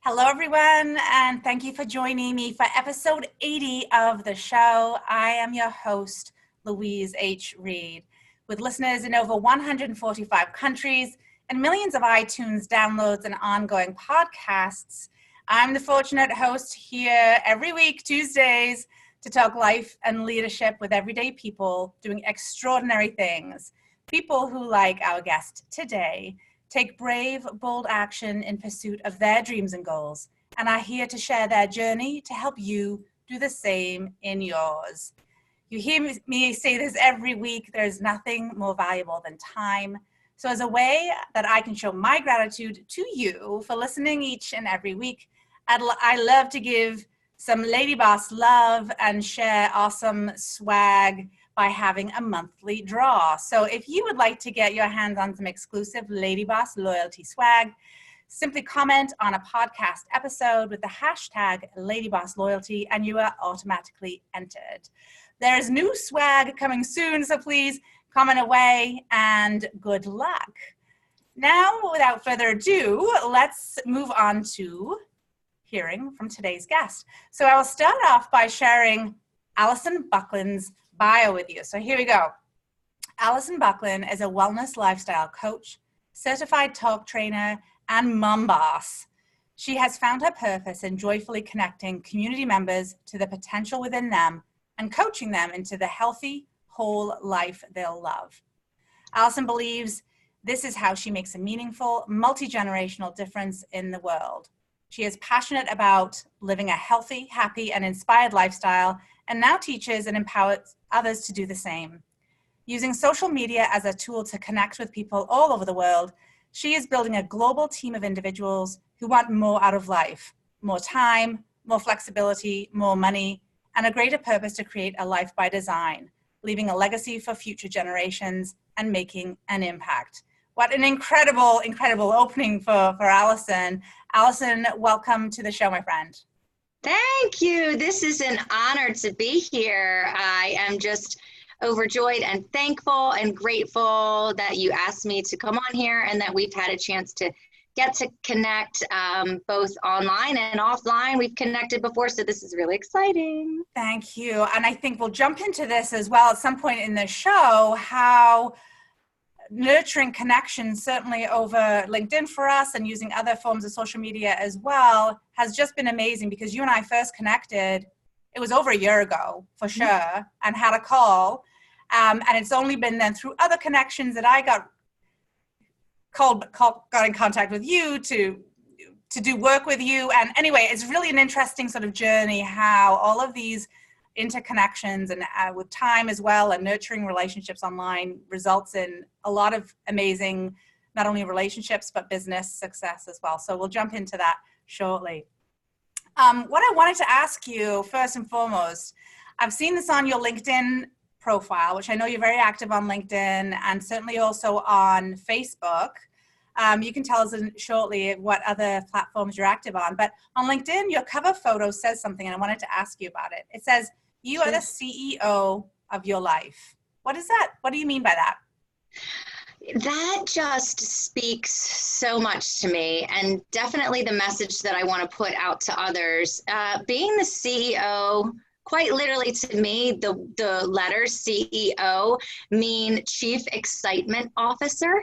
Hello, everyone, and thank you for joining me for episode 80 of the show. I am your host, Louise H. Reed. With listeners in over 145 countries and millions of iTunes downloads and ongoing podcasts, I'm the fortunate host here every week, Tuesdays, to talk life and leadership with everyday people doing extraordinary things. People who, like our guest today, take brave, bold action in pursuit of their dreams and goals, and are here to share their journey to help you do the same in yours. You hear me say this every week, there's nothing more valuable than time. So as a way that I can show my gratitude to you for listening each and every week, I love to give some Lady Boss love and share awesome swag by having a monthly draw. So if you would like to get your hands on some exclusive Lady Boss loyalty swag, simply comment on a podcast episode with the hashtag LadyBossLoyalty and you are automatically entered. There is new swag coming soon, so please comment away and good luck. Now, without further ado, let's move on to hearing from today's guest. So I will start off by sharing Alison Bucklin's bio with you. So here we go. Alison Bucklin is a wellness lifestyle coach, certified talk trainer, and mom boss. She has found her purpose in joyfully connecting community members to the potential within them and coaching them into the healthy, whole life they'll love. Alison believes this is how she makes a meaningful, multi-generational difference in the world. She is passionate about living a healthy, happy, and inspired lifestyle, and now teaches and empowers others to do the same. Using social media as a tool to connect with people all over the world, she is building a global team of individuals who want more out of life, more time, more flexibility, more money, and a greater purpose to create a life by design, leaving a legacy for future generations and making an impact. What an incredible, incredible opening for Alison. Alison, welcome to the show, my friend. Thank you. This is an honor to be here. I am just overjoyed and thankful and grateful that you asked me to come on here and that we've had a chance to get to connect both online and offline. We've connected before, so this is really exciting. Thank you. And I think we'll jump into this as well at some point in the show, how nurturing connections, certainly over LinkedIn for us and using other forms of social media as well, has just been amazing because you and I first connected, it was over a year ago for sure, and had a call. And it's only been then through other connections that I got in contact with you to do work with you. And anyway, it's really an interesting sort of journey how all of these interconnections and with time as well and nurturing relationships online results in a lot of amazing, not only relationships, but business success as well. So we'll jump into that shortly. What I wanted to ask you first and foremost, I've seen this on your LinkedIn profile, which I know you're very active on LinkedIn and certainly also on Facebook. You can tell us shortly what other platforms you're active on, but on LinkedIn, your cover photo says something and I wanted to ask you about it. It says, you are the CEO of your life. What is that? What do you mean by that? That just speaks so much to me and definitely the message that I want to put out to others. Being the CEO, quite literally to me, the letters CEO mean Chief Excitement Officer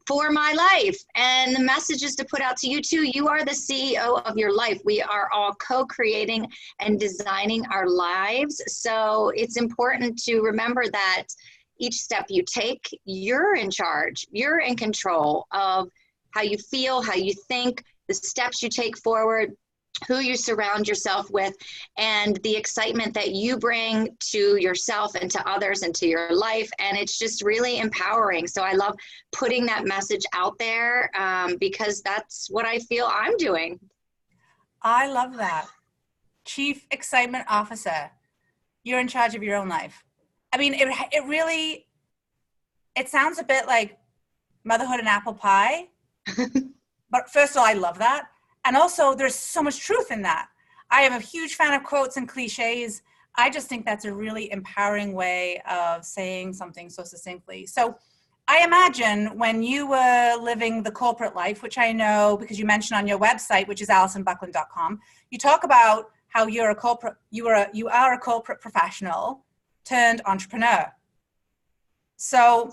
for my life. And the message is to put out to you too. You are the CEO of your life. We are all co-creating and designing our lives. So it's important to remember that each step you take, you're in charge. You're in control of how you feel, how you think, the steps you take forward, who you surround yourself with, and the excitement that you bring to yourself and to others and to your life. And it's just really empowering. So I love putting that message out there because that's what I feel I'm doing. I love that. Chief Excitement Officer. You're in charge of your own life. I mean, it sounds a bit like motherhood and apple pie. But first of all, I love that. And also, there's so much truth in that. I am a huge fan of quotes and cliches. I just think that's a really empowering way of saying something so succinctly. So I imagine when you were living the corporate life, which I know because you mentioned on your website, which is AlisonBucklin.com, you talk about how you are a corporate professional turned entrepreneur. So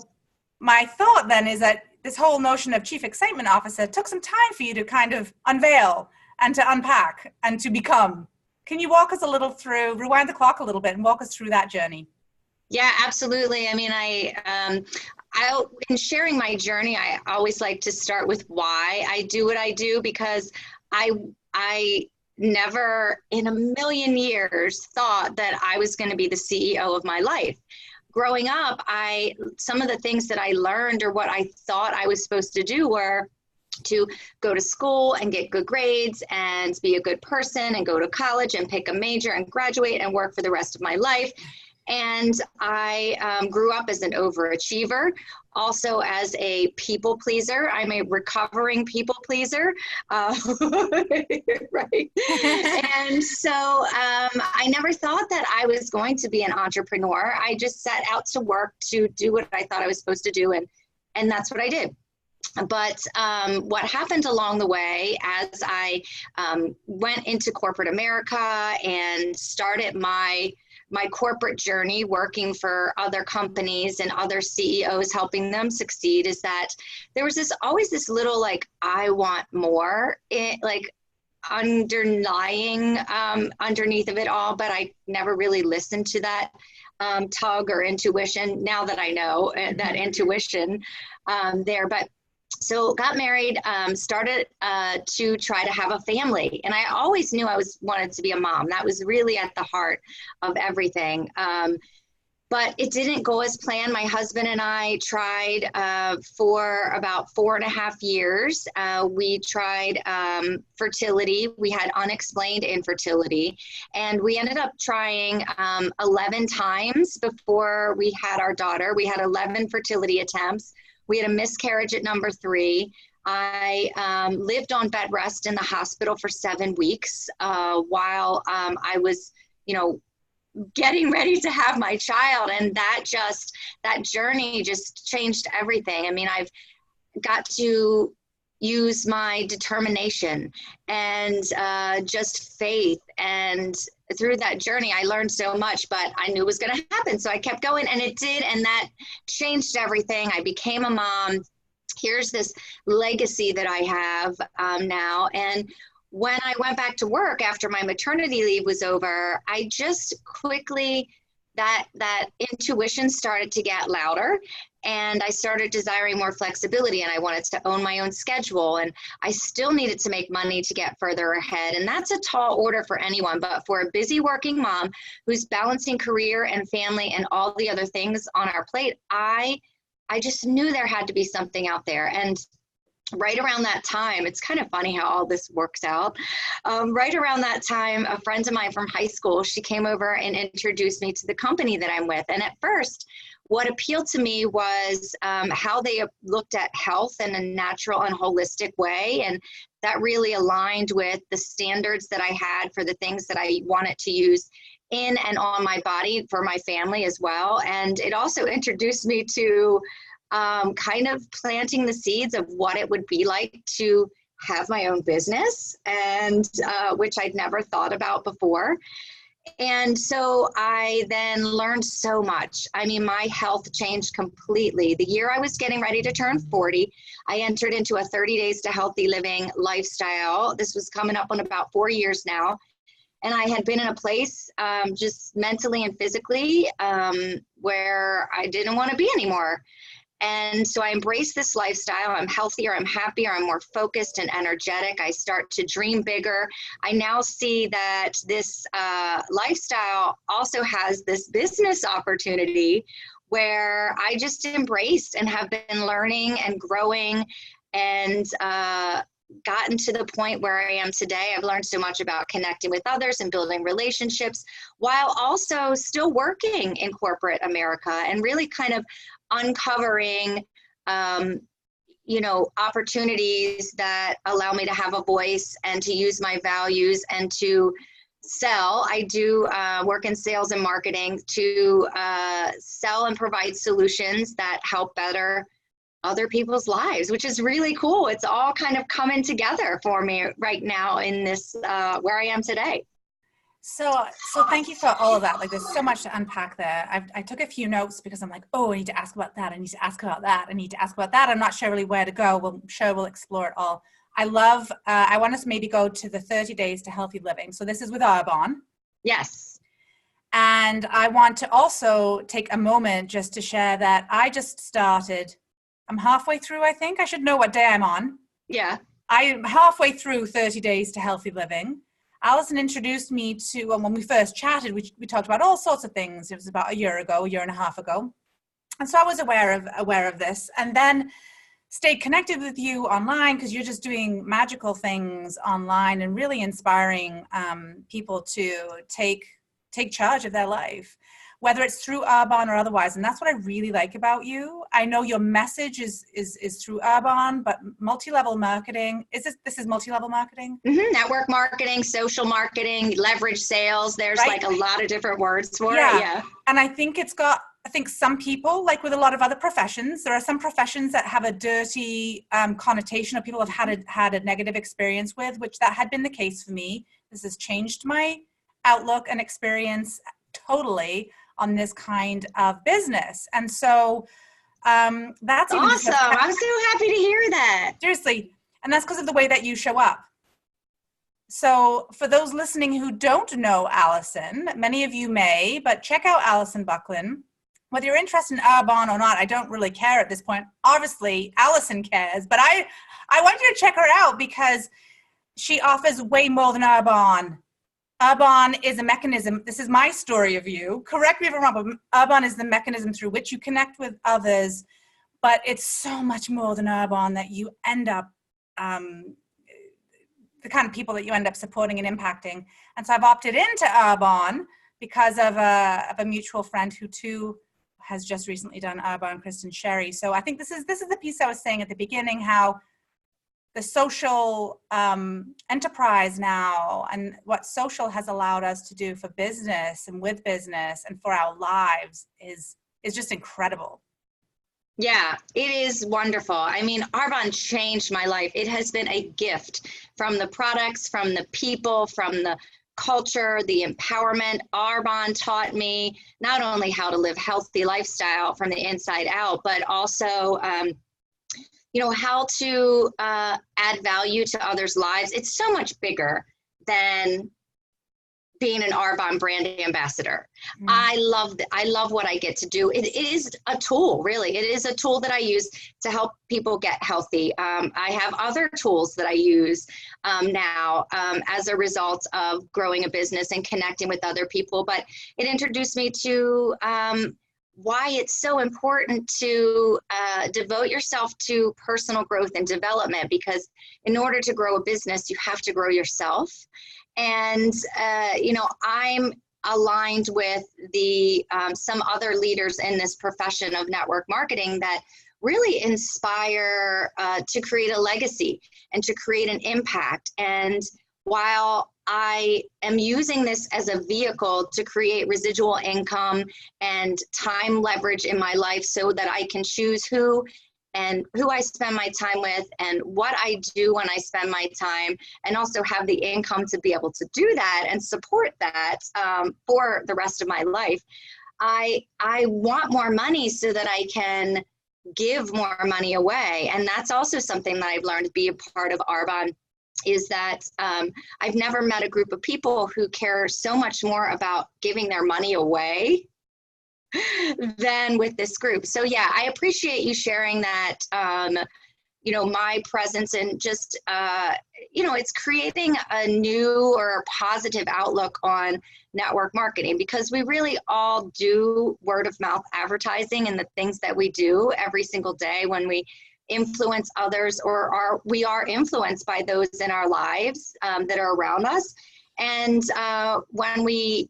my thought then is that this whole notion of chief excitement officer took some time for you to kind of unveil and to unpack and to become. Can you walk us a little through, rewind the clock a little bit and walk us through that journey? Yeah, absolutely. I mean, in sharing my journey, I always like to start with why I do what I do, because I never in a million years thought that I was going to be the CEO of my life. Growing up, some of the things that I learned or what I thought I was supposed to do were to go to school and get good grades and be a good person and go to college and pick a major and graduate and work for the rest of my life. And I grew up as an overachiever, also as a people pleaser. I'm a recovering people pleaser, right? And so I never thought that I was going to be an entrepreneur. I just set out to work to do what I thought I was supposed to do, and that's what I did. But what happened along the way as I went into corporate America and started my corporate journey working for other companies and other CEOs, helping them succeed, is that there was always this little like, I want more, underlying underneath of it all, but I never really listened to that tug or intuition. Now that I know that intuition there, but so got married, started to try to have a family. And I always knew I wanted to be a mom. That was really at the heart of everything. But it didn't go as planned. My husband and I tried for about 4.5 years. We tried fertility. We had unexplained infertility. And we ended up trying 11 times before we had our daughter. We had 11 fertility attempts. We had a miscarriage at number 3. I lived on bed rest in the hospital for 7 weeks while I was, getting ready to have my child. And that journey just changed everything. I mean, I've got to use my determination and just faith. And through that journey, I learned so much, but I knew it was going to happen. So I kept going, and it did. And that changed everything. I became a mom. Here's this legacy that I have now. And when I went back to work after my maternity leave was over, I just quickly, that intuition started to get louder, and I started desiring more flexibility, and I wanted to own my own schedule, and I still needed to make money to get further ahead. And that's a tall order for anyone, but for a busy working mom who's balancing career and family and all the other things on our plate, I just knew there had to be something out there. And right around that time, it's kind of funny how all this works out. Right around that time, a friend of mine from high school, she came over and introduced me to the company that I'm with. And at first, what appealed to me was how they looked at health in a natural and holistic way. And that really aligned with the standards that I had for the things that I wanted to use in and on my body for my family as well. And it also introduced me to kind of planting the seeds of what it would be like to have my own business, and which I'd never thought about before. And so I then learned so much. I mean, my health changed completely. The year I was getting ready to turn 40, I entered into a 30 days to healthy living lifestyle. This was coming up on about 4 years now. And I had been in a place just mentally and physically where I didn't want to be anymore. And so I embrace this lifestyle. I'm healthier, I'm happier, I'm more focused and energetic. I start to dream bigger. I now see that this lifestyle also has this business opportunity where I just embraced and have been learning and growing and gotten to the point where I am today. I've learned so much about connecting with others and building relationships while also still working in corporate America and really kind of uncovering, opportunities that allow me to have a voice and to use my values and to sell. I do work in sales and marketing to sell and provide solutions that help better other people's lives, which is really cool. It's all kind of coming together for me right now in this, where I am today. So thank you for all of that. Like, there's so much to unpack there. I took a few notes because I'm like, oh, I need to ask about that. I need to ask about that. I need to ask about that. I'm not sure really where to go. I'm sure we'll explore it all. I love, I want us to maybe go to the 30 days to healthy living. So this is with Arbonne. Yes. And I want to also take a moment just to share that I just started, I'm halfway through, I think. I should know what day I'm on. Yeah. I'm halfway through 30 days to healthy living. Alison introduced me to, when we first chatted, we talked about all sorts of things. It was about a year and a half ago. And so I was aware of this, and then stayed connected with you online because you're just doing magical things online and really inspiring people to take charge of their life, whether it's through Arbonne or otherwise. And that's what I really like about you. I know your message is through Arbonne, but multi-level marketing, this is multi-level marketing? Mm-hmm. Network marketing, social marketing, leverage sales. There's right? Like a lot of different words for it. Yeah. And I think some people, like with a lot of other professions, there are some professions that have a dirty connotation, or people have had a negative experience with, which that had been the case for me. This has changed my outlook and experience totally on this kind of business. And so that's awesome. I'm so happy to hear that. Seriously. And that's because of the way that you show up. So for those listening who don't know Alison, many of you may, but check out Alison Bucklin. Whether you're interested in Arbonne or not, I don't really care at this point. Obviously, Alison cares, but I want you to check her out because she offers way more than Arbonne. Arbonne is a mechanism. This is my story of you. Correct me if I'm wrong, but Arbonne is the mechanism through which you connect with others. But it's so much more than Arbonne that you end up, the kind of people that you end up supporting and impacting. And so I've opted into Arbonne because of a mutual friend who too has just recently done Arbonne, Kristen Sherry. So I think this is the piece I was saying at the beginning, how the social enterprise now and what social has allowed us to do for business and with business and for our lives is just incredible. Yeah, it is wonderful. I mean, Arbonne changed my life. It has been a gift from the products, from the people, from the culture, the empowerment. Arbonne taught me not only how to live healthy lifestyle from the inside out, but also how to add value to others' lives. It's so much bigger than being an Arbonne brand ambassador. Mm. I love what I get to do. It is a tool, really. It is a tool that I use to help people get healthy. I have other tools that I use now as a result of growing a business and connecting with other people. But it introduced me to why it's so important to devote yourself to personal growth and development, because in order to grow a business, you have to grow yourself. And, I'm aligned with some other leaders in this profession of network marketing that really inspire to create a legacy and to create an impact. And while I am using this as a vehicle to create residual income and time leverage in my life so that I can choose who I spend my time with and what I do when I spend my time, and also have the income to be able to do that and support that for the rest of my life. I want more money so that I can give more money away. And that's also something that I've learned to be a part of Arbonne, is that I've never met a group of people who care so much more about giving their money away than with this group. So yeah, I appreciate you sharing that, my presence, and just, it's creating a new or a positive outlook on network marketing, because we really all do word of mouth advertising and the things that we do every single day when we influence others, or we are influenced by those in our lives that are around us. And when we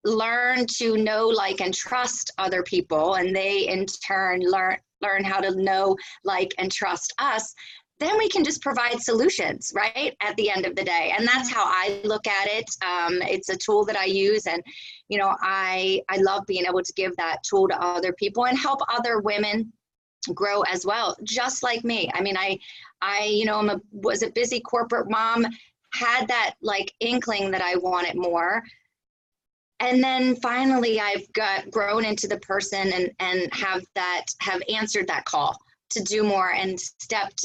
learn to know, like, and trust other people, and they in turn learn how to know, like, and trust us, then we can just provide solutions, right, at the end of the day. And that's how I look at it. It's a tool that I use, and I love being able to give that tool to other people and help other women grow as well, just like me. I mean, was a busy corporate mom, had that like inkling that I wanted more. And then finally I've grown into the person and have answered that call to do more and stepped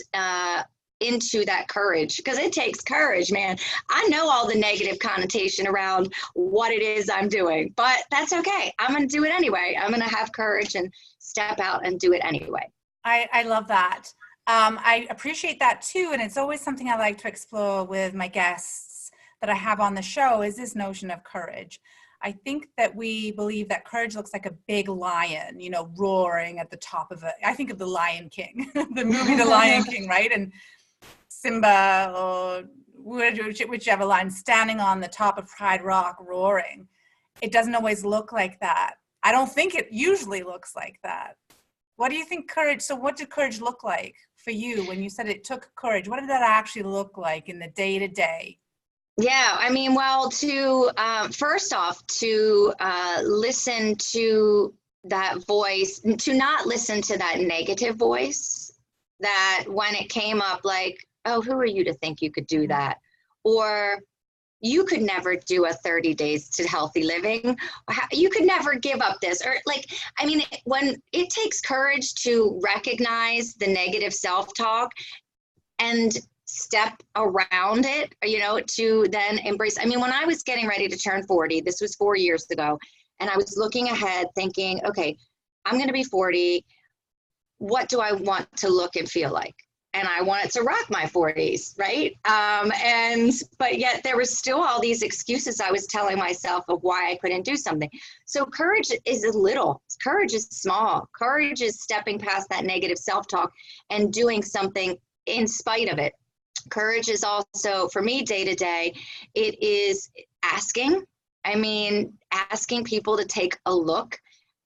into that courage, because it takes courage, man. I know all the negative connotation around what it is I'm doing, but that's okay. I'm going to do it anyway. I'm going to have courage and step out and do it anyway. I love that. I appreciate that too. And it's always something I like to explore with my guests that I have on the show, is this notion of courage. I think that we believe that courage looks like a big lion, you know, roaring at the top of it. I think of the Lion King, the movie The Lion King, right? And Simba or whichever lion standing on the top of Pride Rock roaring. It doesn't always look like that. I don't think it usually looks like that. What do you think courage, so what did courage look like for you when you said it took courage? What did that actually look like in the day-to-day? Yeah, I mean, well, to first off, to listen to that voice, to not listen to that negative voice that when it came up, like, oh, who are you to think you could do that? Or you could never do a 30 days to healthy living. You could never give up this. Or like, I mean, when it takes courage to recognize the negative self-talk and step around it, you know, to then embrace. I mean, when I was getting ready to turn 40, this was 4 years ago, and I was looking ahead thinking, okay, I'm going to be 40. What do I want to look and feel like? And I wanted to rock my 40s, right? But yet there was still all these excuses I was telling myself of why I couldn't do something. So courage is courage is small. Courage is stepping past that negative self-talk and doing something in spite of it. Courage is also, for me, day to day, it is asking. I mean, asking people to take a look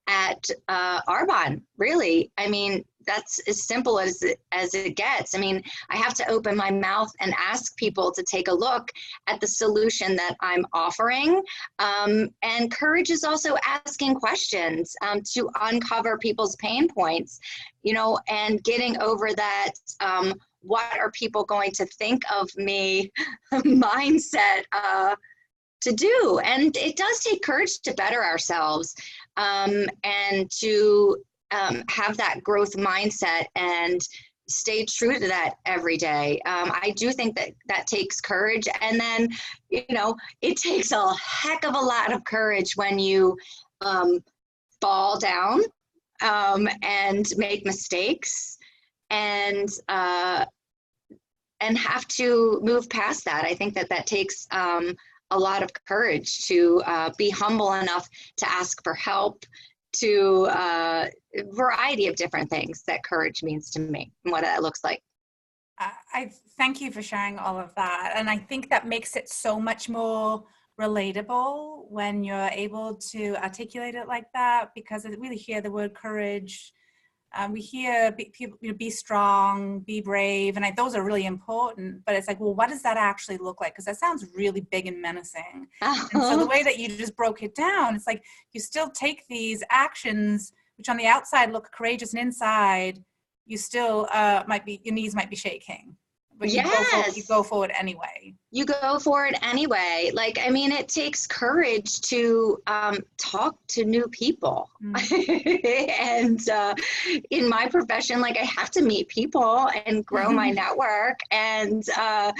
at Arbonne, really. I mean, that's as simple as it gets. I mean, I have to open my mouth and ask people to take a look at the solution that I'm offering. And courage is also asking questions to uncover people's pain points, you know, and getting over that, what are people going to think of me mindset to do. And it does take courage to better ourselves and to have that growth mindset and stay true to that every day. I do think that takes courage. And then, you know, it takes a heck of a lot of courage when you fall down and make mistakes and have to move past that. I think that takes a lot of courage to be humble enough to ask for help, to a variety of different things that courage means to me and what that looks like. I thank you for sharing all of that. And I think that makes it so much more relatable when you're able to articulate it like that, because I really hear the word courage. We hear people, you know, be strong, be brave, and those are really important. But it's like, well, what does that actually look like? Because that sounds really big and menacing. And so the way that you just broke it down, it's like you still take these actions, which on the outside look courageous, and inside you still your knees might be shaking. But yes. You go forward anyway. You go for it anyway. Like, I mean, it takes courage to talk to new people. And in my profession, like, I have to meet people and grow my network. And I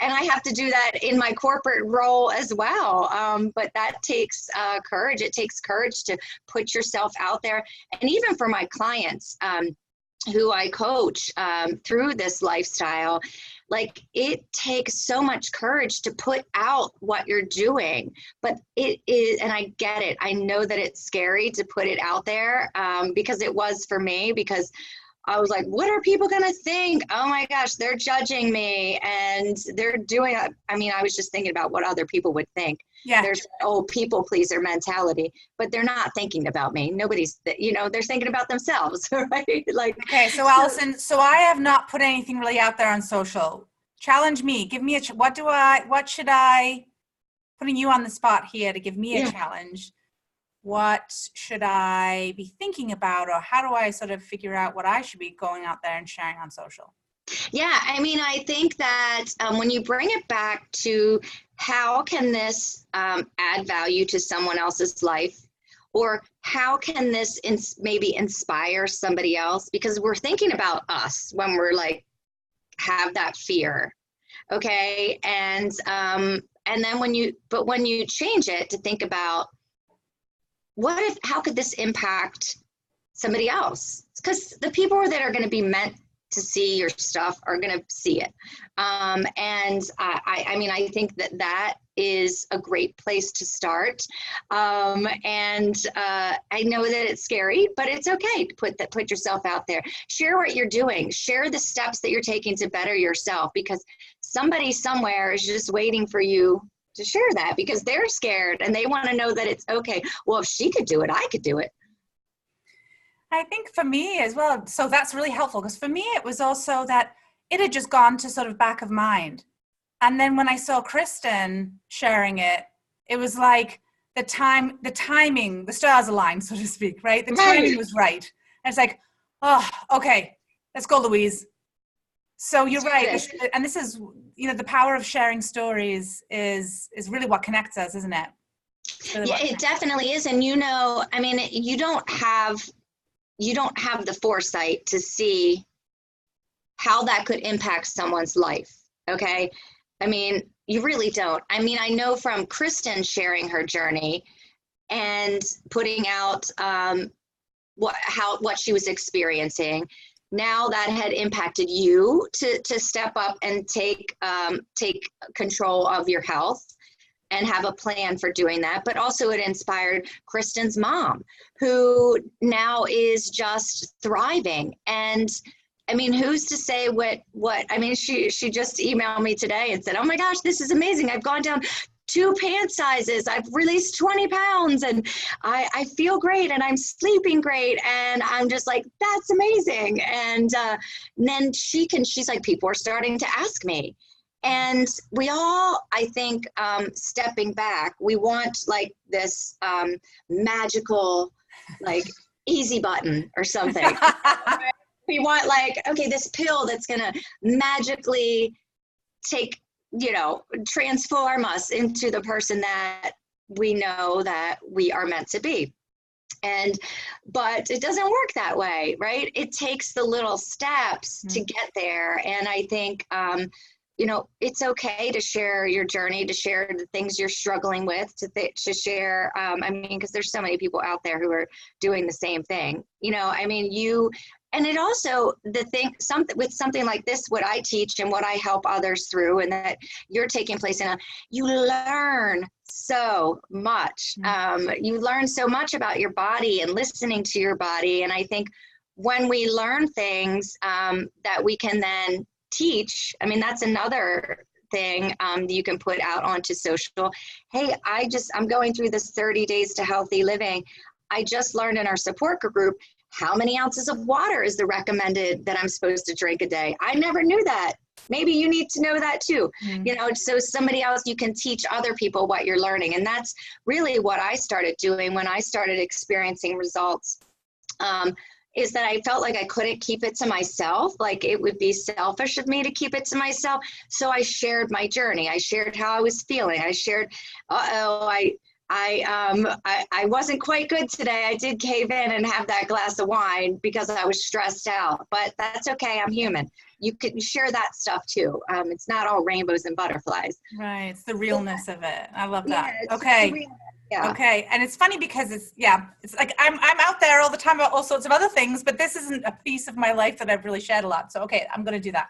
have to do that in my corporate role as well. But that takes courage. It takes courage to put yourself out there. And even for my clients, who I coach through this lifestyle, like, it takes so much courage to put out what you're doing, but it is, and I get it. I know that it's scary to put it out there because it was for me, because I was like, what are people going to think? Oh my gosh, they're judging me and they're doing it. I mean, I was just thinking about what other people would think. Yeah. There's people pleaser mentality, but they're not thinking about me. Nobody's, you know, they're thinking about themselves, right? Like, okay. So Alison, so I have not put anything really out there on social. Challenge me, give me what should I, putting you on the spot here to give me a challenge. what should I be thinking about, or how do I sort of figure out what I should be going out there and sharing on social? Yeah, I mean, I think that when you bring it back to how can this add value to someone else's life, or how can this maybe inspire somebody else? Because we're thinking about us when we're like, have that fear, okay? And then when you change it to think about how could this impact somebody else? Because the people that are going to be meant to see your stuff are going to see it. And I mean, I think that is a great place to start. And I know that it's scary, but it's okay to put yourself out there. Share what you're doing. Share the steps that you're taking to better yourself, because somebody somewhere is just waiting for you to share that, because they're scared and they want to know that it's okay. Well, if she could do it, I could do it. I think for me as well, so that's really helpful, because for me it was also that it had just gone to sort of back of mind. And then when I saw Kristen sharing it, it was like the timing, the stars aligned, so to speak, right? The timing was right. And it's like, oh, okay, let's go, Louise. So you're right. And this is, the power of sharing stories is really what connects us, isn't it? Really, yeah, it definitely is. And I mean, you don't have the foresight to see how that could impact someone's life. Okay. I mean, you really don't. I mean, I know from Kristen sharing her journey and putting out what she was experiencing, now that had impacted you to step up and take control of your health and have a plan for doing that. But also it inspired Kristen's mom, who now is just thriving. And I mean, who's to say what, I mean, she just emailed me today and said, oh my gosh, this is amazing. I've gone down 2 pant sizes. I've released 20 pounds and I feel great and I'm sleeping great. And I'm just like, that's amazing. And then she's like, people are starting to ask me. And we all, I think, stepping back, we want like this magical, like easy button or something. Right? We want like, okay, this pill that's going to magically transform us into the person that we know that we are meant to be. But it doesn't work that way, right? It takes the little steps to get there. And I think, it's okay to share your journey, to share the things you're struggling with, to share, because there's so many people out there who are doing the same thing, and it also, with something like this, what I teach and what I help others through, and that you're taking place in, you learn so much. You learn so much about your body and listening to your body. And I think when we learn things that we can then teach, I mean, that's another thing that you can put out onto social. Hey, I'm going through this 30 days to healthy living. I just learned in our support group, how many ounces of water is the recommended that I'm supposed to drink a day? I never knew that. Maybe you need to know that too. So somebody else, you can teach other people what you're learning. And that's really what I started doing when I started experiencing results, is that I felt like I couldn't keep it to myself. Like it would be selfish of me to keep it to myself. So I shared my journey. I shared how I was feeling. I shared, I wasn't quite good today. I did cave in and have that glass of wine because I was stressed out, but that's okay. I'm human. You can share that stuff too. It's not all rainbows and butterflies. Right. It's the realness of it. I love that. Yeah, okay. Yeah. Okay. And it's funny because it's like I'm out there all the time about all sorts of other things, but this isn't a piece of my life that I've really shared a lot. So, okay, I'm going to do that.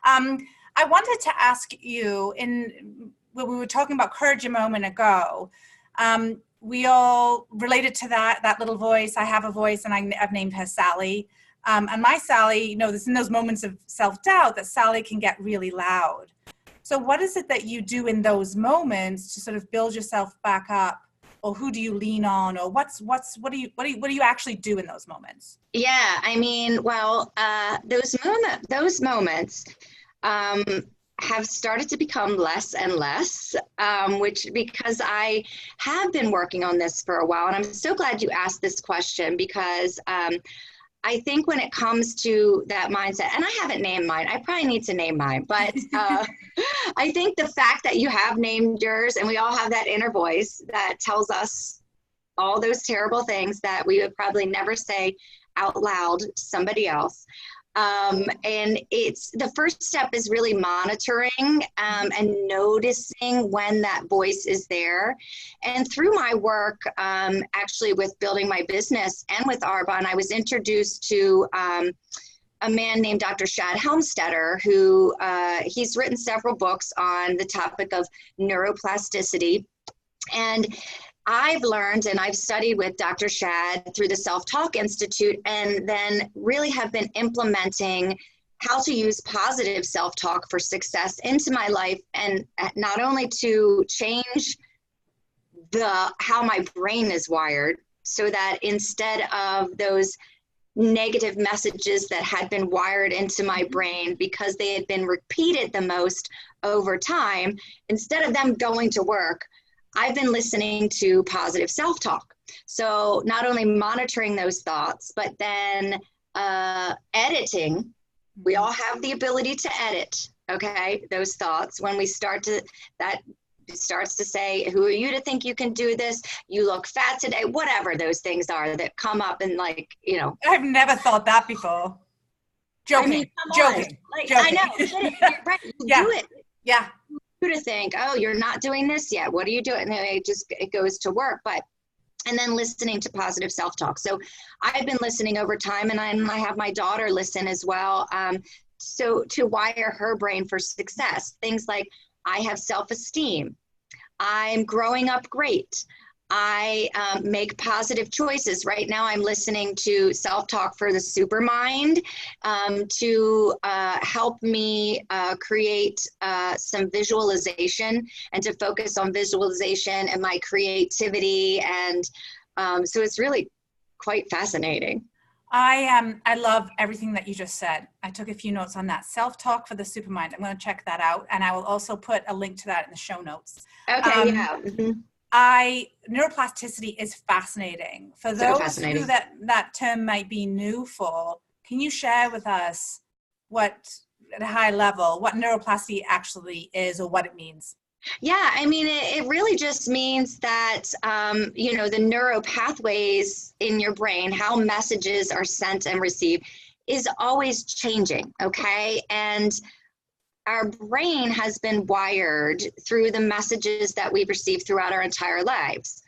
I wanted to ask you, when we were talking about courage a moment ago, we all related to that little voice. I have a voice and I've named her Sally. And my Sally, there's in those moments of self-doubt that Sally can get really loud. So what is it that you do in those moments to sort of build yourself back up, or who do you lean on, or what do you actually do in those moments? Yeah, I mean, well, those moments have started to become less and less, which because I have been working on this for a while. And I'm so glad you asked this question because I think when it comes to that mindset, and I haven't named mine, I probably need to name mine, but I think the fact that you have named yours and we all have that inner voice that tells us all those terrible things that we would probably never say out loud to somebody else. And it's the first step is really monitoring and noticing when that voice is there. And through my work, actually with building my business and with Arbonne, I was introduced to a man named Dr. Shad Helmstetter, who he's written several books on the topic of neuroplasticity. And I've learned and I've studied with Dr. Shad through the Self-Talk Institute, and then really have been implementing how to use positive self-talk for success into my life, and not only to change how my brain is wired, so that instead of those negative messages that had been wired into my brain because they had been repeated the most over time, instead of them going to work, I've been listening to positive self-talk. So not only monitoring those thoughts, but then editing. We all have the ability to edit, okay, those thoughts. When we start to, that starts to say, who are you to think you can do this? You look fat today, whatever those things are that come up and like, you know. I've never thought that before. Joking, I mean, joking. Like, joking. I know, you're right, you Yeah. do it. Yeah. To think, oh, you're not doing this yet. What are you doing? And it goes to work. And then listening to positive self-talk. So I've been listening over time, and I have my daughter listen as well. So to wire her brain for success, things like I have self-esteem. I'm growing up great. I make positive choices. Right now I'm listening to self-talk for the supermind to help me create some visualization and to focus on visualization and my creativity. And so it's really quite fascinating. I love everything that you just said. I took a few notes on that. Self-talk for the supermind. I'm going to check that out. And I will also put a link to that in the show notes. Okay, yeah. Mm-hmm. Neuroplasticity is fascinating. For those who that term might be new for, can you share with us what, at a high level, what neuroplasticity actually is or what it means? Yeah, I mean, it really just means that, you know, the neural pathways in your brain, how messages are sent and received, is always changing, okay? And our brain has been wired through the messages that we've received throughout our entire lives.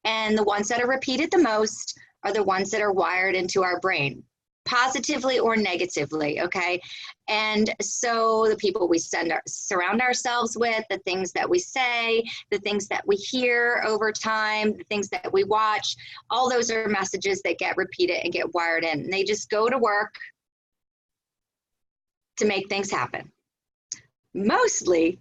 And the ones that are repeated the most are the ones that are wired into our brain, positively or negatively, okay? And so the people we surround ourselves with, the things that we say, the things that we hear over time, the things that we watch, all those are messages that get repeated and get wired in. And they just go to work to make things happen. Mostly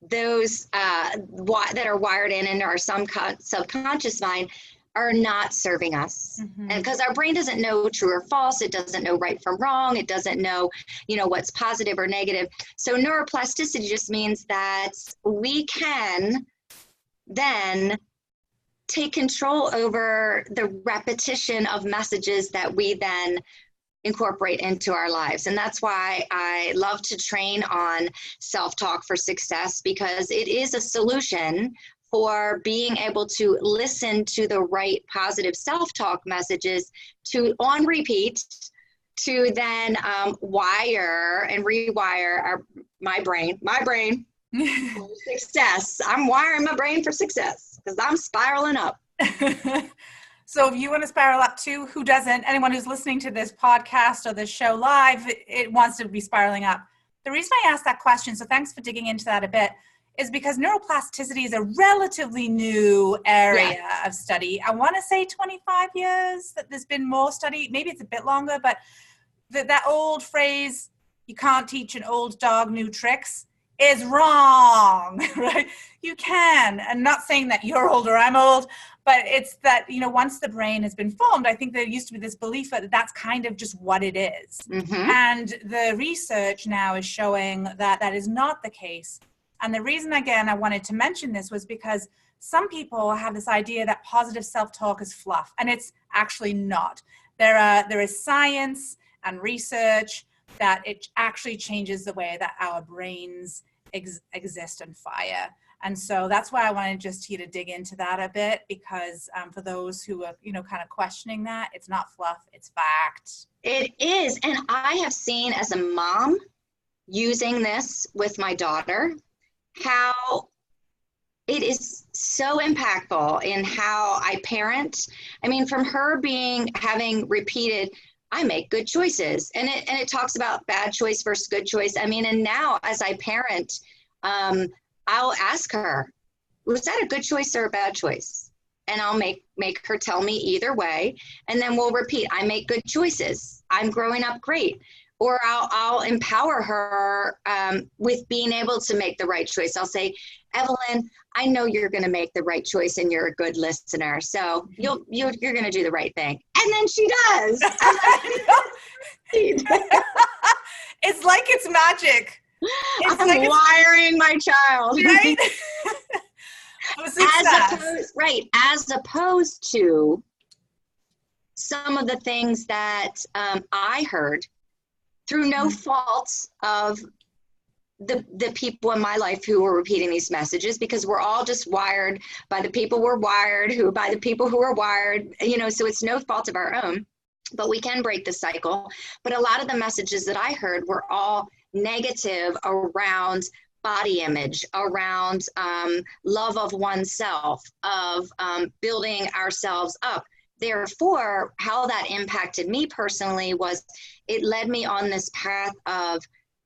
those that are wired in our subconscious mind are not serving us. Mm-hmm. And because our brain doesn't know true or false, it doesn't know right from wrong, it doesn't know, you know, what's positive or negative. So neuroplasticity just means that we can then take control over the repetition of messages that we then incorporate into our lives. And that's why I love to train on self-talk for success, because it is a solution for being able to listen to the right positive self-talk messages to on repeat to then wire and rewire my brain for success. I'm wiring my brain for success because I'm spiraling up. So if you want to spiral up too, who doesn't? Anyone who's listening to this podcast or this show live, it wants to be spiraling up. The reason I asked that question, so thanks for digging into that a bit, is because neuroplasticity is a relatively new area of study. I want to say 25 years that there's been more study. Maybe it's a bit longer, but that old phrase, you can't teach an old dog new tricks, is wrong, right? You can, and not saying that you're old or I'm old, but it's that, once the brain has been formed, I think there used to be this belief that that's kind of just what it is. Mm-hmm. And the research now is showing that that is not the case. And the reason, again, I wanted to mention this was because some people have this idea that positive self-talk is fluff, and it's actually not. There is science and research that it actually changes the way that our brains exist and fire. And so that's why I wanted just here to dig into that a bit, because for those who are, kind of questioning that, it's not fluff, it's fact. It is. And I have seen as a mom using this with my daughter, how it is so impactful in how I parent. I mean, from her having repeated, I make good choices. And it talks about bad choice versus good choice. I mean, and now as I parent, I'll ask her, was that a good choice or a bad choice? And I'll make her tell me either way. And then we'll repeat, I make good choices. I'm growing up great. Or I'll empower her with being able to make the right choice. I'll say, Evelyn, I know you're going to make the right choice and you're a good listener. So you're going to do the right thing. And then she does. It's like it's magic. I'm like wiring my child. Right? As opposed to some of the things that I heard through no fault of the people in my life who were repeating these messages, because we're all just wired by the people we're wired, by the people who are wired, so it's no fault of our own, but we can break the cycle. But a lot of the messages that I heard were all negative around body image, around love of oneself, of building ourselves up. Therefore, how that impacted me personally was it led me on this path of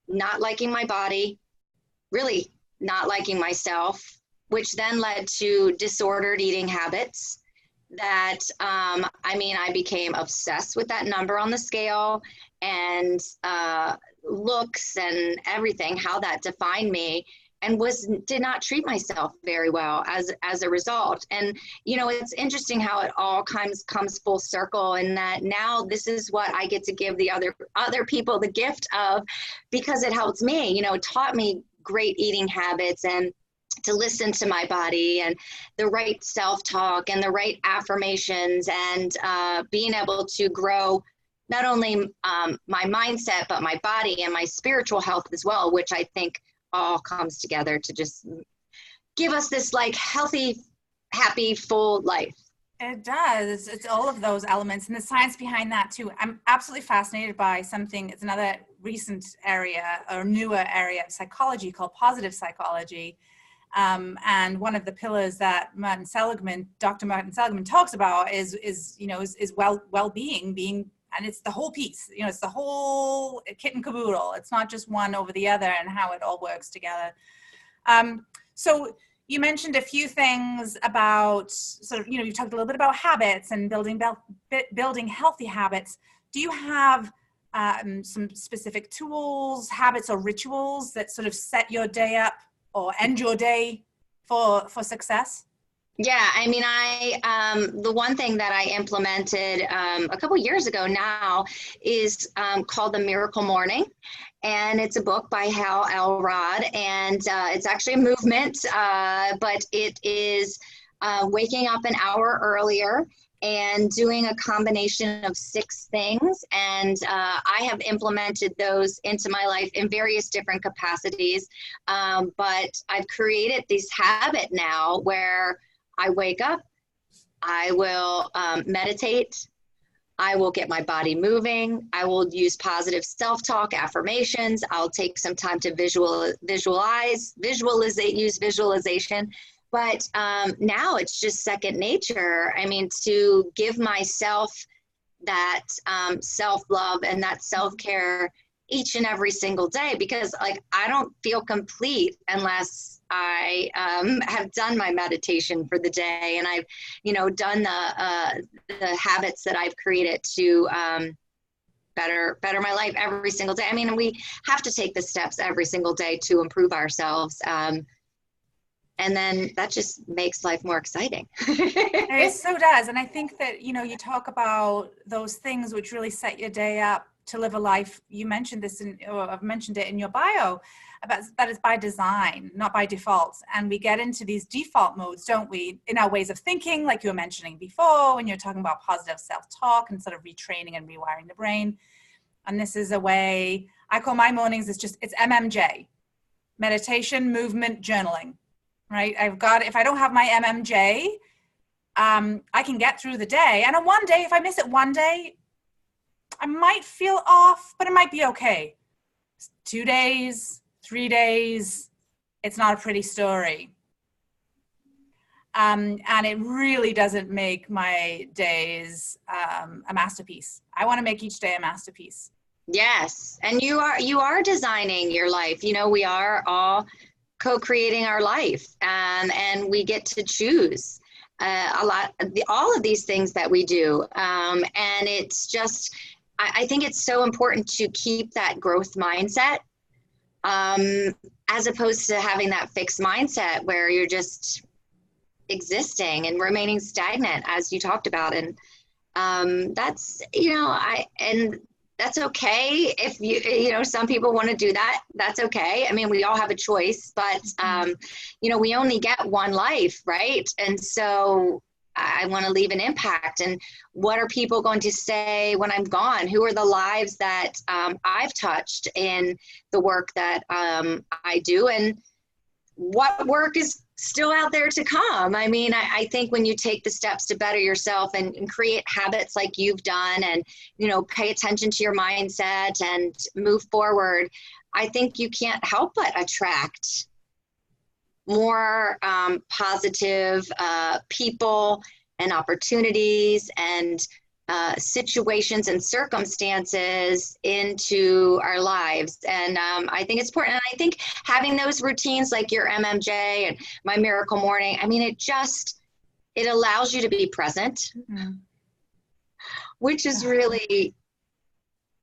not liking my body, really not liking myself, which then led to disordered eating habits that, I became obsessed with that number on the scale and looks and everything, how that defined me, and did not treat myself very well as a result. And it's interesting how it all comes full circle, and that now this is what I get to give the other people the gift of, because it helped me. It taught me great eating habits and to listen to my body and the right self-talk and the right affirmations, and being able to grow not only my mindset, but my body and my spiritual health as well, which I think all comes together to just give us this like healthy, happy, full life. It does. It's all of those elements and the science behind that too. I'm absolutely fascinated by something. It's another recent area or newer area of psychology called positive psychology. And one of the pillars that Dr. Martin Seligman talks about is well-being, and it's the whole piece, it's the whole kit and caboodle. It's not just one over the other and how it all works together. So you mentioned a few things about you talked a little bit about habits and building healthy habits. Do you have some specific tools, habits, or rituals that sort of set your day up or end your day for success? Yeah, the one thing that I implemented a couple years ago now is called The Miracle Morning. And it's a book by Hal Elrod, and it's actually a movement, but it is waking up an hour earlier and doing a combination of 6 things. And I have implemented those into my life in various different capacities. But I've created this habit now where I wake up, I will meditate, I will get my body moving, I will use positive self-talk, affirmations, I'll take some time to use visualization. But now it's just second nature. To give myself that self-love and that self-care each and every single day, because I don't feel complete unless I have done my meditation for the day, and I've done the habits that I've created to better my life every single day. I mean, we have to take the steps every single day to improve ourselves. And then that just makes life more exciting. It so does. And I think that, you talk about those things which really set your day up to live a life. You mentioned this or I've mentioned it in your bio, about that is by design, not by default. And we get into these default modes, don't we, in our ways of thinking, like you were mentioning before, when you're talking about positive self-talk and sort of retraining and rewiring the brain. And this is a way, I call my mornings, it's MMJ, meditation, movement, journaling, right? If I don't have my MMJ, I can get through the day. And on one day, if I miss it one day, I might feel off, but it might be okay. 2 days, 3 days, it's not a pretty story. And it really doesn't make my days a masterpiece. I want to make each day a masterpiece. Yes. And you are designing your life. We are all co-creating our life, and we get to choose all of these things that we do. And it's just, I think it's so important to keep that growth mindset, as opposed to having that fixed mindset where you're just existing and remaining stagnant, as you talked about. And that's, and that's okay. If some people want to do that, that's okay. I mean, we all have a choice, but, we only get one life, right? And so I want to leave an impact. And what are people going to say when I'm gone? Who are the lives that I've touched in the work that I do? And what work is still out there to come? I mean, I think when you take the steps to better yourself and create habits like you've done, and, pay attention to your mindset and move forward, I think you can't help but attract more positive people and opportunities and situations and circumstances into our lives. And I think it's important. And I think having those routines like your MMJ and my miracle morning, I mean, it allows you to be present, which is really,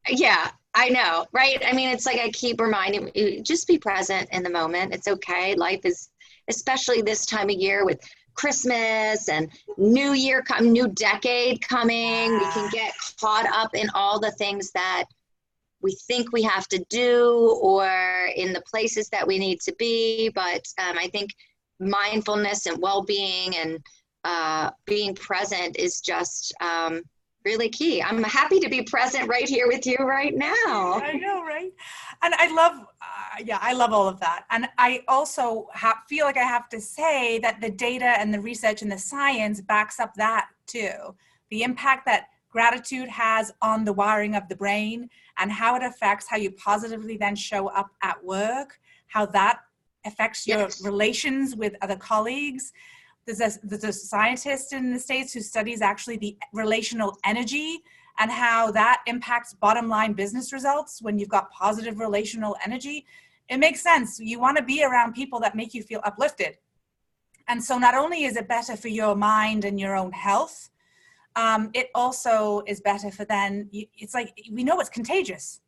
yeah, I know, right? I mean, it's like I keep reminding you, just be present in the moment. It's okay. Life is, especially this time of year with Christmas and New Year, new decade coming, we can get caught up in all the things that we think we have to do or in the places that we need to be. But I think mindfulness and well-being and being present is just really key. I'm happy to be present right here with you right now. I know, right? And I love all of that. And I also feel like I have to say that the data and the research and the science backs up that too. The impact that gratitude has on the wiring of the brain and how it affects how you positively then show up at work, how that affects your relations with other colleagues. There's a scientist in the States who studies actually the relational energy and how that impacts bottom line business results when you've got positive relational energy. It makes sense. You want to be around people that make you feel uplifted. And so not only is it better for your mind and your own health, it also is better for it's like, we know it's contagious.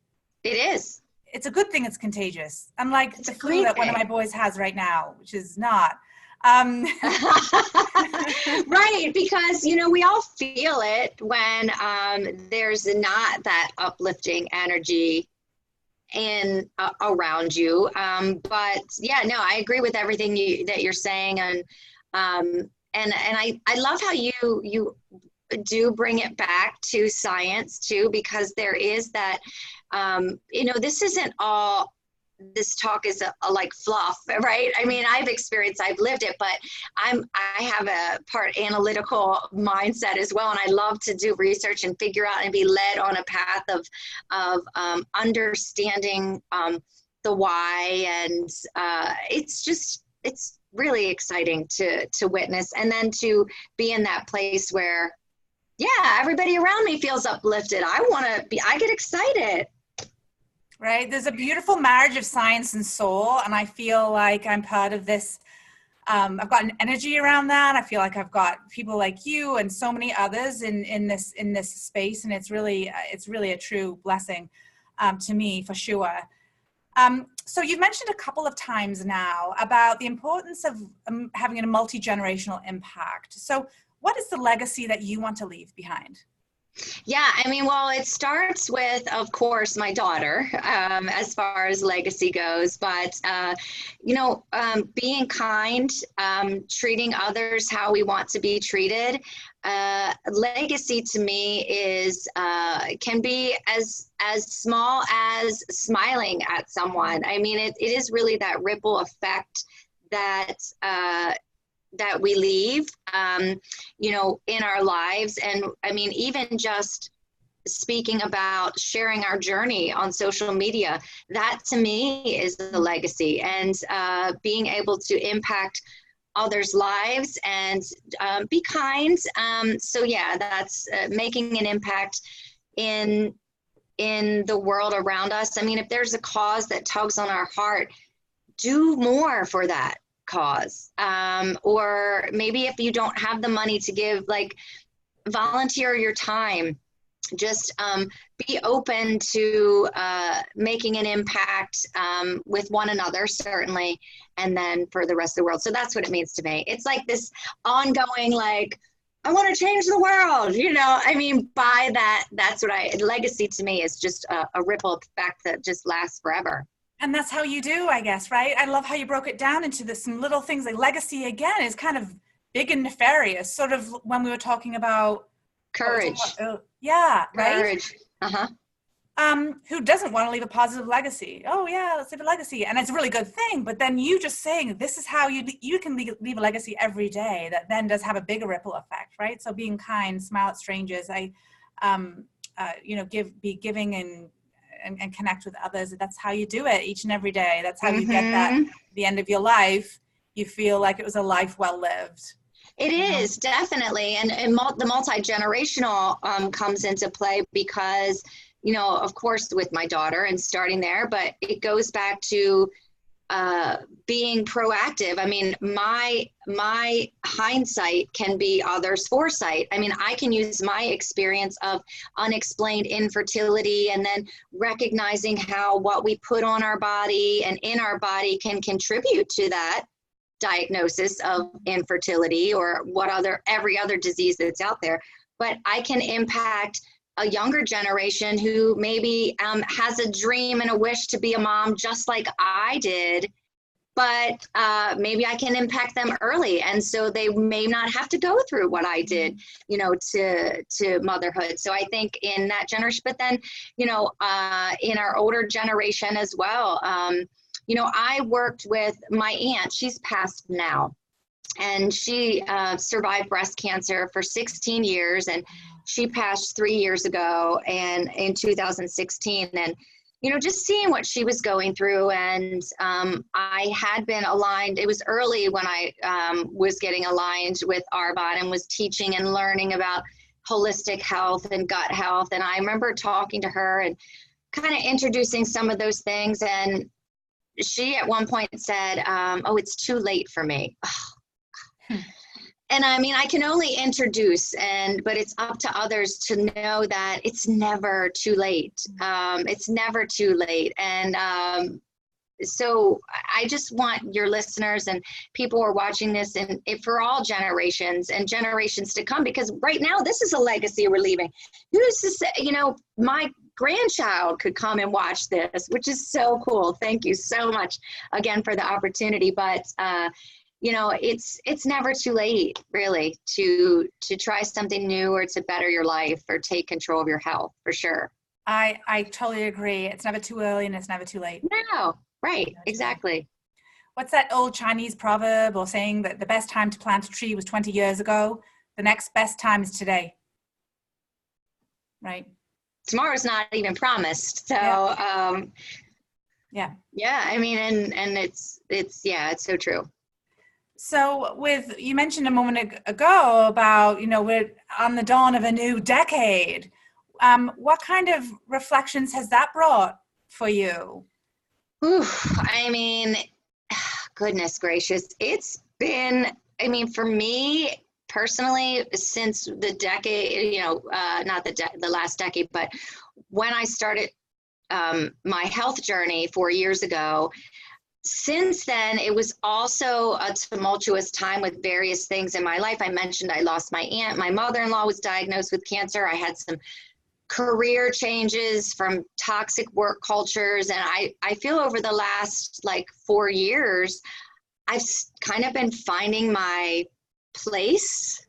It is. It's a good thing it's contagious. Unlike the flu that one of my boys has right now, which is not. Right, because we all feel it when there's not that uplifting energy around you. But yeah, no, I agree with everything that you're saying, and I love how you do bring it back to science too, because there is that this isn't all. This talk is a like fluff, right? I mean, I've lived it, but I have a part analytical mindset as well. And I love to do research and figure out and be led on a path of understanding the why. And it's really exciting to witness. And then to be in that place where, yeah, everybody around me feels uplifted. I get excited. Right. There's a beautiful marriage of science and soul. And I feel like I'm part of this I've got an energy around that. I feel like I've got people like you and so many others in this space, and it's really a true blessing to me, for sure. So you've mentioned a couple of times now about the importance of having a multi-generational impact. So what is the legacy that you want to leave behind? Yeah, I mean, well, it starts with, of course, my daughter, as far as legacy goes, but, being kind, treating others how we want to be treated. Legacy to me is, can be as small as smiling at someone. I mean, it is really that ripple effect that, that we leave, in our lives. And I mean, even just speaking about sharing our journey on social media, that to me is the legacy, and being able to impact others' lives and be kind. So yeah, that's making an impact in the world around us. I mean, if there's a cause that tugs on our heart, do more for that cause. Or maybe if you don't have the money to give, like, volunteer your time. Just be open to making an impact with one another, certainly, and then for the rest of the world. So that's what it means to me. It's like this ongoing, like, I want to change the world, I mean, by that, that's what legacy to me is just a ripple effect that just lasts forever. And that's how you do, I guess, right? I love how you broke it down into some little things. Like legacy, again, is kind of big and nefarious, sort of when we were talking about courage. Yeah, right? Courage. Who doesn't want to leave a positive legacy? Oh yeah, let's leave a legacy. And it's a really good thing. But then you just saying this is how you can leave a legacy every day that then does have a bigger ripple effect, right? So being kind, smile at strangers, be giving and connect with others. That's how you do it each and every day. That's how you get that at the end of your life. You feel like it was a life well lived. It is, definitely. And the multi-generational comes into play because, of course, with my daughter and starting there, but it goes back to being proactive. I mean, my hindsight can be others' foresight. I mean, I can use my experience of unexplained infertility and then recognizing how what we put on our body and in our body can contribute to that diagnosis of infertility or every other disease that's out there. But I can impact a younger generation who maybe has a dream and a wish to be a mom just like I did, but maybe I can impact them early. And so they may not have to go through what I did, to motherhood. So I think in that generation, but then, in our older generation as well, I worked with my aunt. She's passed now, and she survived breast cancer for 16 years, and she passed 3 years ago, and in 2016. And just seeing what she was going through, and I had been aligned. It was early when I was getting aligned with Arbonne and was teaching and learning about holistic health and gut health. And I remember talking to her and kind of introducing some of those things, and she at one point said, oh, it's too late for me. And I mean, I can only introduce, but it's up to others to know that it's never too late. It's never too late. And so I just want your listeners and people who are watching this, and for all generations and generations to come, because right now this is a legacy we're leaving. Who's to say, my grandchild could come and watch this, which is so cool. Thank you so much again for the opportunity. But it's never too late, really, to try something new or to better your life or take control of your health, for sure. I totally agree. It's never too early and it's never too late. No, right, exactly. What's that old Chinese proverb or saying that the best time to plant a tree was 20 years ago? The next best time is today. Right? Tomorrow's not even promised. So, yeah. I mean, and it's so true. So you mentioned a moment ago about, we're on the dawn of a new decade. What kind of reflections has that brought for you? I mean, goodness gracious, it's been, I mean, for me personally, since the decade, not the last decade, but when I started my health journey 4 years ago, since then, it was also a tumultuous time with various things in my life. I mentioned I lost my aunt. My mother-in-law was diagnosed with cancer. I had some career changes from toxic work cultures. And I feel over the last like 4 years, I've kind of been finding my place.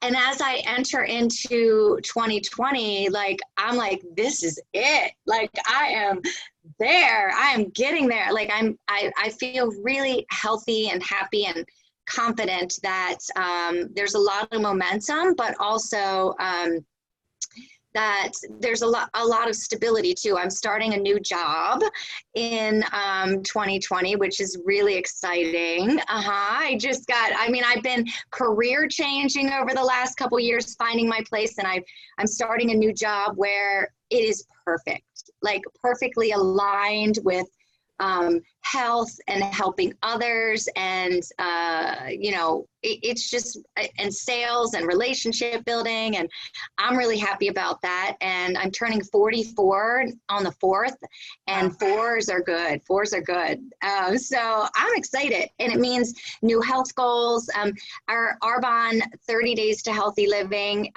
And as I enter into 2020, like, I'm like, this is it. Like, I am there. I am getting there. Like, I feel really healthy and happy and confident that there's a lot of momentum, but also that there's a lot of stability too. I'm starting a new job in 2020, which is really exciting. I've been career changing over the last couple years, finding my place, and I'm starting a new job where it is perfect, like perfectly aligned with health and helping others, and it's just, and sales and relationship building, and I'm really happy about that. And I'm turning 44 on the 4th, and fours are good. So I'm excited, and it means new health goals. Our Arbonne 30 Days to Healthy Living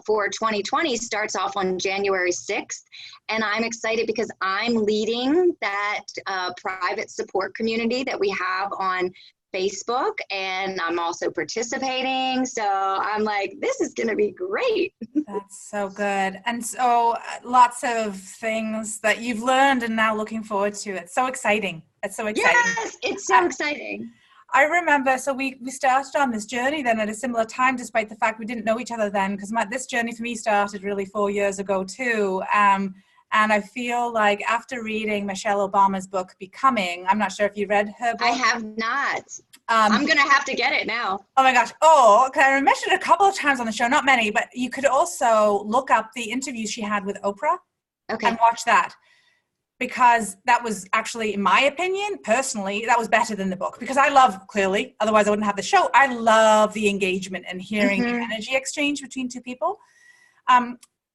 for 2020 starts off on January 6th. And I'm excited because I'm leading that private support community that we have on Facebook, and I'm also participating. So I'm like, this is going to be great. That's so good. And so lots of things that you've learned and now looking forward to. It's so exciting. Yes, it's so exciting. I remember, so we started on this journey then at a similar time, despite the fact we didn't know each other then, because this journey for me started really 4 years ago too. And I feel like after reading Michelle Obama's book, Becoming, I'm not sure if you read her book. I have not. I'm going to have to get it now. Oh my gosh. Oh, okay. I mentioned it a couple of times on the show, not many, but you could also look up the interviews she had with Oprah and watch that. Because that was actually, in my opinion, personally, that was better than the book. Because I love, clearly, otherwise I wouldn't have the show, I love the engagement and hearing the energy exchange between two people.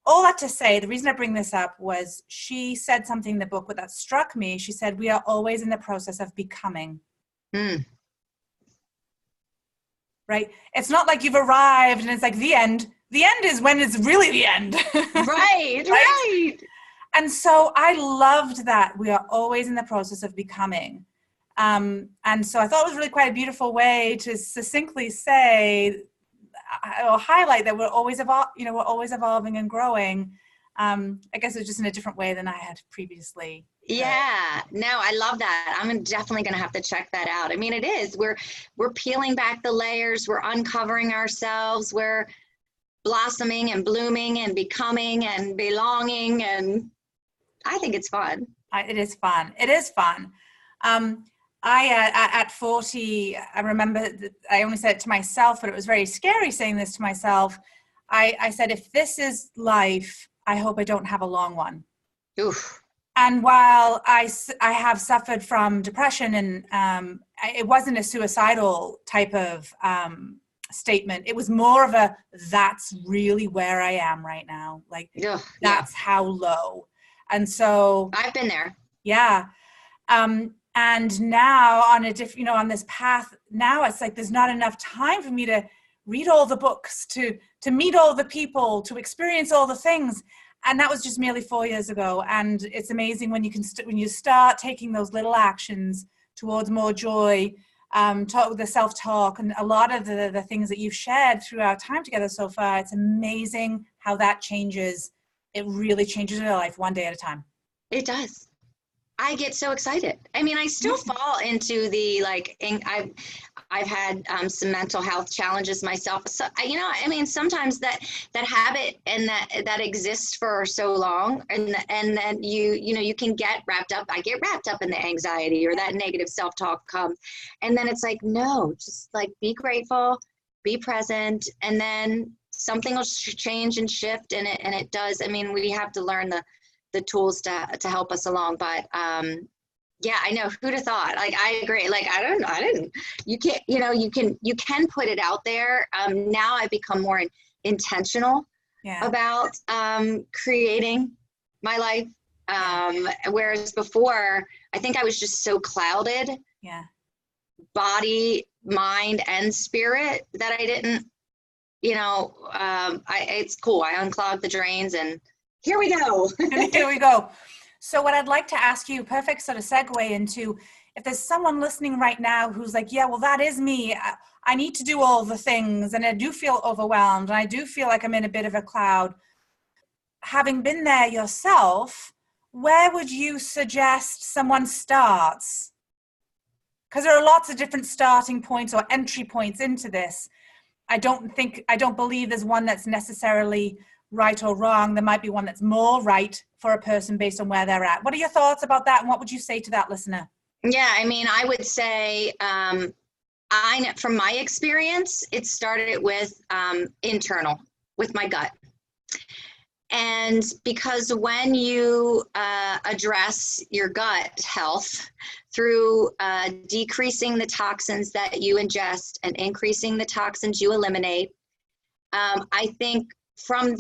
All that to say, the reason I bring this up was she said something in the book that struck me. She said, we are always in the process of becoming. Right? It's not like you've arrived and it's like the end. The end is when it's really the end. Right. And so I loved that we are always in the process of becoming. And so I thought it was really quite a beautiful way to succinctly say or highlight that we're always evolving and growing. I guess it's just in a different way than I had previously. Yeah, no, I love that. I'm definitely going to have to check that out. I mean, it is. We're peeling back the layers. We're uncovering ourselves. We're blossoming and blooming and becoming and belonging, and I think it's fun. It is fun. It is fun. At 40, I remember I only said it to myself, but it was very scary saying this to myself. I said, if this is life, I hope I don't have a long one. Oof. And while I have suffered from depression, and it wasn't a suicidal type of statement. It was more of a, that's really where I am right now. Like, that's how low. And so I've been there. Yeah. And now on a different, on this path, now it's like, there's not enough time for me to read all the books, to meet all the people, to experience all the things. And that was just merely 4 years ago. And it's amazing when you can, when you start taking those little actions towards more joy, the self-talk, and a lot of the things that you've shared through our time together so far. It's amazing how that changes. It really changes your life one day at a time. It does. I get so excited. I mean, I still fall into the, like, I've had some mental health challenges myself. So, sometimes that habit and that exists for so long, and then you can get wrapped up. I get wrapped up in the anxiety, or that negative self-talk comes. And then it's like, no, just like be grateful, be present, and then something will change and shift, and it does. I mean, we have to learn the tools to help us along, but Yeah, I know. Who'd have thought? Like, I agree. Like, I didn't, you can't, you can put it out there. Now I've become more intentional Yeah. about creating my life. Whereas before, I think I was just so clouded, Yeah. body, mind, and spirit, that I didn't, it's cool. I unclogged the drains and here we go. Here we go. So what I'd like to ask you, perfect sort of segue into, if there's someone listening right now who's like, yeah, well, that is me. I need to do all the things, and I do feel overwhelmed, and I do feel like I'm in a bit of a cloud. Having been there yourself, where would you suggest someone starts? Because there are lots of different starting points or entry points into this. I don't believe there's one that's necessarily right or wrong. There might be one that's more right for a person based on where they're at. What are your thoughts about that? And what would you say to that listener? Yeah, I mean, I would say, from my experience, it started with internal, with my gut. And because when you address your gut health through decreasing the toxins that you ingest and increasing the toxins you eliminate, I think from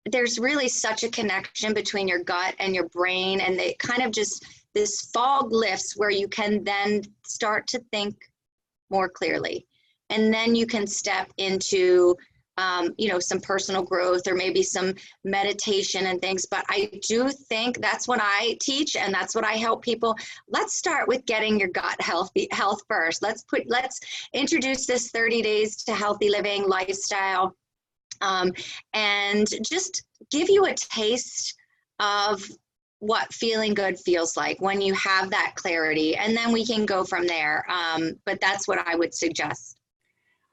there's really such a connection between your gut and your brain, and they kind of just, this fog lifts where you can then start to think more clearly. And then you can step into some personal growth or maybe some meditation and things. But I do think that's what I teach, and that's what I help people. Let's start with getting your gut health first. Let's introduce this 30 days to healthy living lifestyle, and just give you a taste of what feeling good feels like when you have that clarity, and then we can go from there. But that's what I would suggest.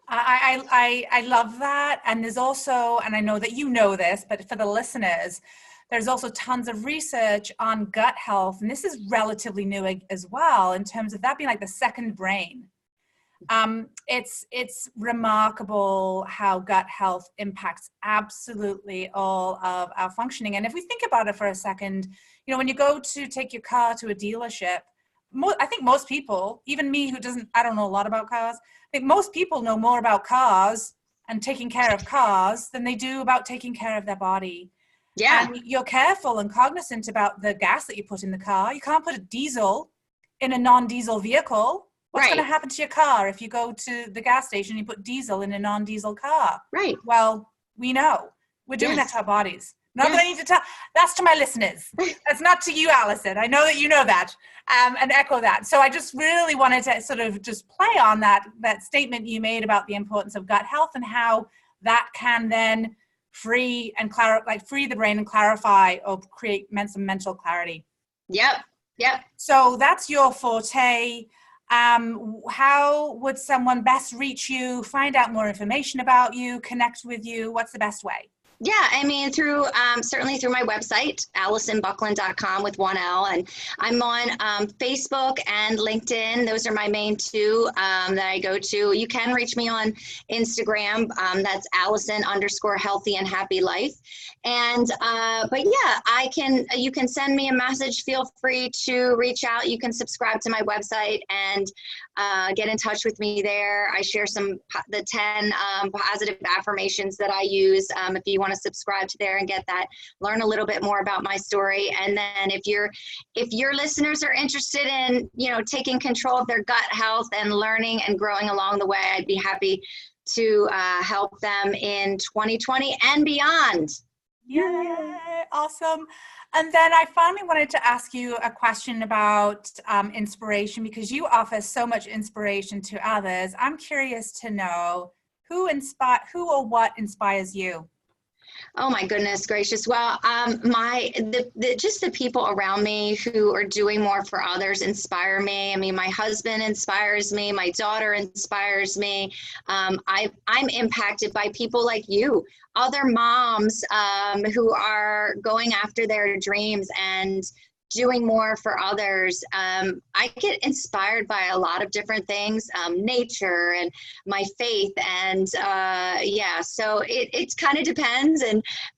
I love that. And there's also, and I know that you know this, but for the listeners, there's also tons of research on gut health. And this is relatively new as well, in terms of that being like the second brain. It's remarkable how gut health impacts absolutely all of our functioning. And if we think about it for a second, when you go to take your car to a dealership, I think most people, even me who I don't know a lot about cars, I think most people know more about cars and taking care of cars than they do about taking care of their body. Yeah. And you're careful and cognizant about the gas that you put in the car. You can't put a diesel in a non-diesel vehicle. What's going to happen to your car if you go to the gas station and you put diesel in a non-diesel car? Right. Well, we know. We're doing that to our bodies. Not that I need to tell. That's to my listeners. That's not to you, Alison. I know that you know that, and echo that. So I just really wanted to sort of just play on that statement you made about the importance of gut health and how that can then free the brain and clarify or create some mental clarity. Yep. So that's your forte. How would someone best reach you, find out more information about you, connect with you? What's the best way? Yeah, I mean, certainly through my website, AlisonBucklin.com with one L. And I'm on Facebook and LinkedIn. Those are my main two that I go to. You can reach me on Instagram. That's Alison_healthy and happy life. And, but yeah, you can send me a message. Feel free to reach out. You can subscribe to my website and get in touch with me there. I share the 10 positive affirmations that I use. If you want to subscribe to there and get that, learn a little bit more about my story. And then if your listeners are interested in, taking control of their gut health and learning and growing along the way, I'd be happy to help them in 2020 and beyond. Yay, awesome. And then I finally wanted to ask you a question about inspiration, because you offer so much inspiration to others. I'm curious to know who or what inspires you? Oh my goodness gracious. Well, just the people around me who are doing more for others inspire me. I mean, my husband inspires me. My daughter inspires me. I'm impacted by people like you, other moms who are going after their dreams and doing more for others. I get inspired by a lot of different things, nature and my faith, and yeah, so it kind of depends.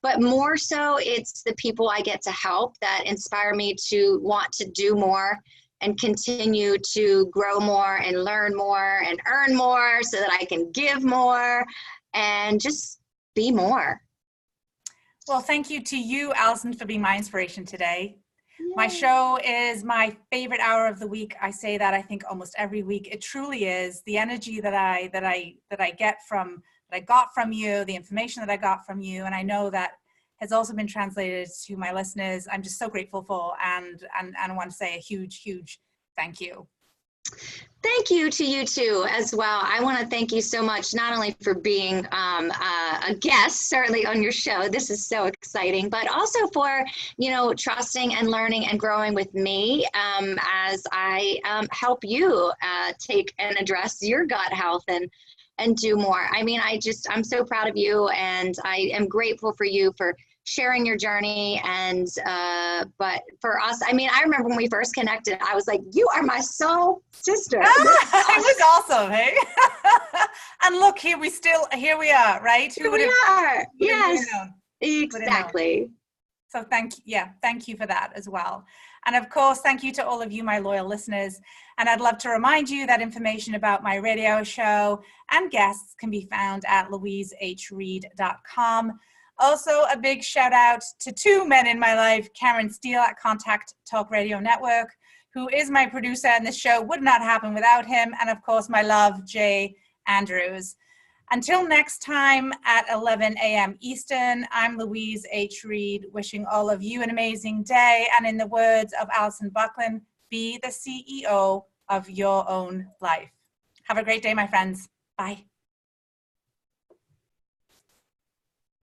But more so, it's the people I get to help that inspire me to want to do more and continue to grow more and learn more and earn more so that I can give more and just be more. Well, thank you to you, Alison, for being my inspiration today. Yay. My show is my favorite hour of the week. I say that I think almost every week. It truly is. The energy that I got from you, the information that I got from you, and I know that has also been translated to my listeners. I'm just so grateful for, and I want to say a huge, huge thank you. Thank you to you too as well. I want to thank you so much, not only for being a guest, certainly on your show. This is so exciting, but also for, trusting and learning and growing with me as I help you take and address your gut health and do more. I mean, I'm so proud of you, and I am grateful for you for sharing your journey. And but for us, I mean, I remember when we first connected, I was like, you are my soul sister. It was awesome, hey? And look, here we are, right? Here we are. Yes, exactly. So thank you for that as well. And of course, thank you to all of you, my loyal listeners. And I'd love to remind you that information about my radio show and guests can be found at louisehreed.com. Also, a big shout out to two men in my life, Karen Steele at Contact Talk Radio Network, who is my producer, and this show would not happen without him. And of course, my love, Jay Andrews. Until next time at 11 a.m. Eastern, I'm Louise H. Reed, wishing all of you an amazing day. And in the words of Alison Bucklin, be the CEO of your own life. Have a great day, my friends. Bye.